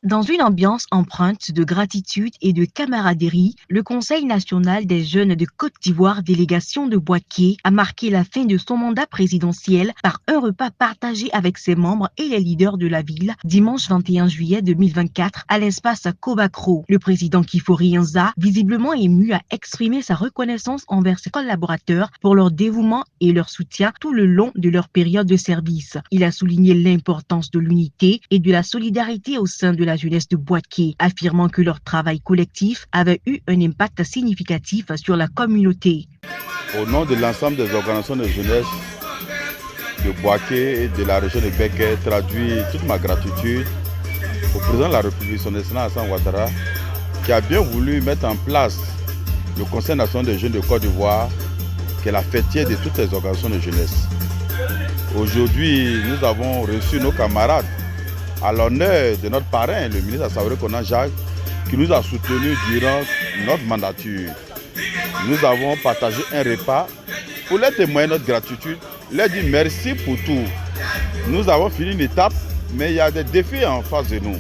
Dans une ambiance empreinte de gratitude et de camaraderie, le Conseil national des jeunes de Côte d'Ivoire, délégation de Bouaké, a marqué la fin de son mandat présidentiel par un repas partagé avec ses membres et les leaders de la ville dimanche 21 juillet 2024 à l'espace Kobakro. Le président Kifori Inza, visiblement ému, a exprimé sa reconnaissance envers ses collaborateurs pour leur dévouement et leur soutien tout le long de leur période de service. Il a souligné l'importance de l'unité et de la solidarité au sein de la jeunesse de Bouaké, affirmant que leur travail collectif avait eu un impact significatif sur la communauté. Au nom de l'ensemble des organisations de jeunesse de Bouaké et de la région de Béké, traduit toute ma gratitude au président de la République, son excellence Alassane Ouattara, qui a bien voulu mettre en place le Conseil national des jeunes de Côte d'Ivoire, qui est la fêtière de toutes les organisations de jeunesse. Aujourd'hui, nous avons reçu nos camarades à l'honneur de notre parrain, le ministre Assaouré Kona Jacques, qui nous a soutenus durant notre mandature. Nous avons partagé un repas pour leur témoigner notre gratitude, leur dire merci pour tout. Nous avons fini une étape, mais il y a des défis en face de nous.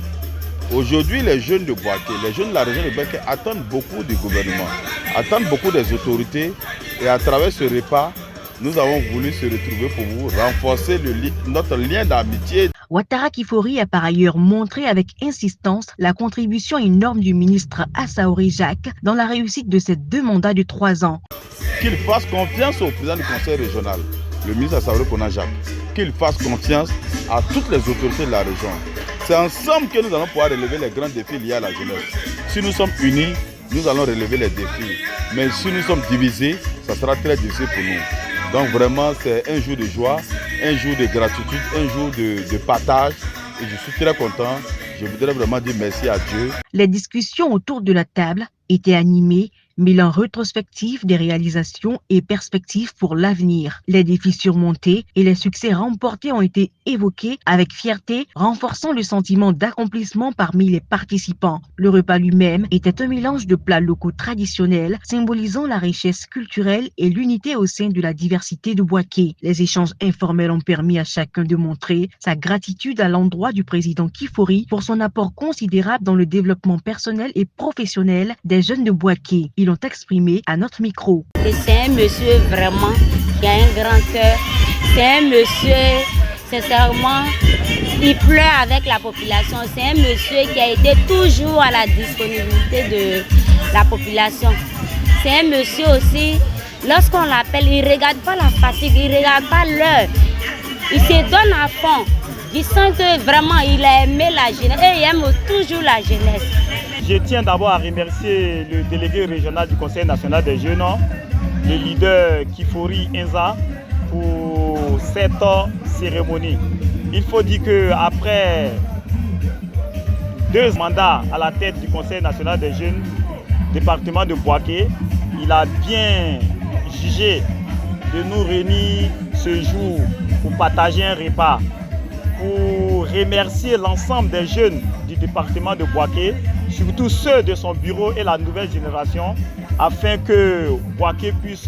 Aujourd'hui, les jeunes de Bouaké, les jeunes de la région de Béké attendent beaucoup du gouvernement, attendent beaucoup des autorités, et à travers ce repas, nous avons voulu se retrouver pour vous renforcer notre lien d'amitié. Ouattara Kifori a par ailleurs montré avec insistance la contribution énorme du ministre Assaouré Jacques dans la réussite de ces 2 mandats de 3 ans. Qu'il fasse confiance au président du conseil régional, le ministre Assaouré Kona Jacques, qu'il fasse confiance à toutes les autorités de la région. C'est ensemble que nous allons pouvoir relever les grands défis liés à la jeunesse. Si nous sommes unis, nous allons relever les défis. Mais si nous sommes divisés, ça sera très difficile pour nous. Donc vraiment, c'est un jour de joie, un jour de gratitude, un jour de partage. Et je suis très content. Je voudrais vraiment dire merci à Dieu. Les discussions autour de la table étaient animées, mêlant rétrospective des réalisations et perspectives pour l'avenir. Les défis surmontés et les succès remportés ont été évoqués avec fierté, renforçant le sentiment d'accomplissement parmi les participants. Le repas lui-même était un mélange de plats locaux traditionnels, symbolisant la richesse culturelle et l'unité au sein de la diversité de Bouaké. Les échanges informels ont permis à chacun de montrer sa gratitude à l'endroit du président Kifori pour son apport considérable dans le développement personnel et professionnel des jeunes de Bouaké. Ils l'ont exprimé à notre micro. C'est un monsieur vraiment qui a un grand cœur. C'est un monsieur, sincèrement, il pleure avec la population. C'est un monsieur qui a été toujours à la disponibilité de la population. C'est un monsieur aussi, lorsqu'on l'appelle, il ne regarde pas la fatigue, il ne regarde pas l'heure. Il se donne à fond. Il sent que vraiment il a aimé la jeunesse et il aime toujours la jeunesse. Je tiens d'abord à remercier le délégué régional du Conseil national des jeunes, le leader Kifori Inza, pour cette cérémonie. Il faut dire qu'après 2 mandats à la tête du Conseil national des jeunes, département de Bouaké, il a bien jugé de nous réunir ce jour pour partager un repas, pour remercier l'ensemble des jeunes du département de Bouaké, surtout ceux de son bureau et la nouvelle génération, afin que Bouaké puisse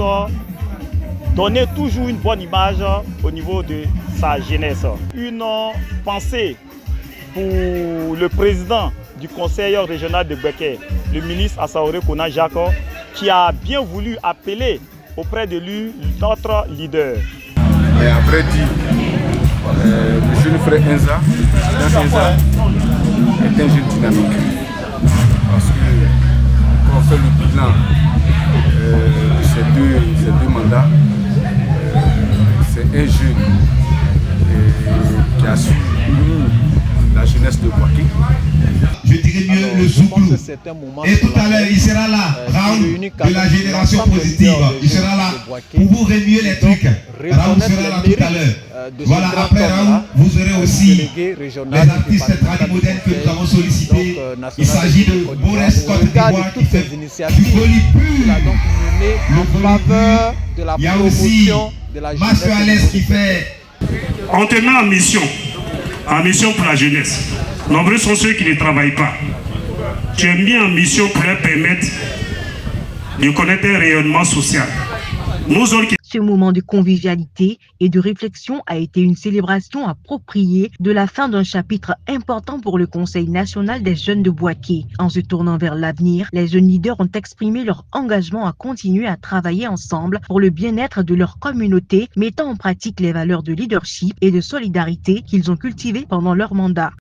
donner toujours une bonne image au niveau de sa jeunesse. Une pensée pour le président du conseil régional de Bouaké, le ministre Assaouré Kona Jacques, qui a bien voulu appeler auprès de lui notre leader. Et après dit, monsieur le frère Inza est un jeune dynamique. Parce que quand on fait le bilan de ces deux mandats, c'est un jeune qui a su la jeunesse de Bouaké. Je dirais mieux le Zouglou. Et tout à l'heure, il sera là, Raoul de la génération positive. Il sera là pour vous remuer les trucs. Raoul sera là tout à l'heure. Voilà, après Raoul, vous aurez aussi les artistes tradimodernes que nous avons sollicités. Il s'agit de Boris Côte d'Ivoire qui fait du Bolipur. Il y a aussi Master Alès qui fait. On te met en mission pour la jeunesse. Nombreux sont ceux qui ne travaillent pas. Tu es mis en mission pour leur permettre de connaître un rayonnement social. Nous autres qui Ce moment de convivialité et de réflexion a été une célébration appropriée de la fin d'un chapitre important pour le Conseil national des jeunes de Bouaké. En se tournant vers l'avenir, les jeunes leaders ont exprimé leur engagement à continuer à travailler ensemble pour le bien-être de leur communauté, mettant en pratique les valeurs de leadership et de solidarité qu'ils ont cultivées pendant leur mandat.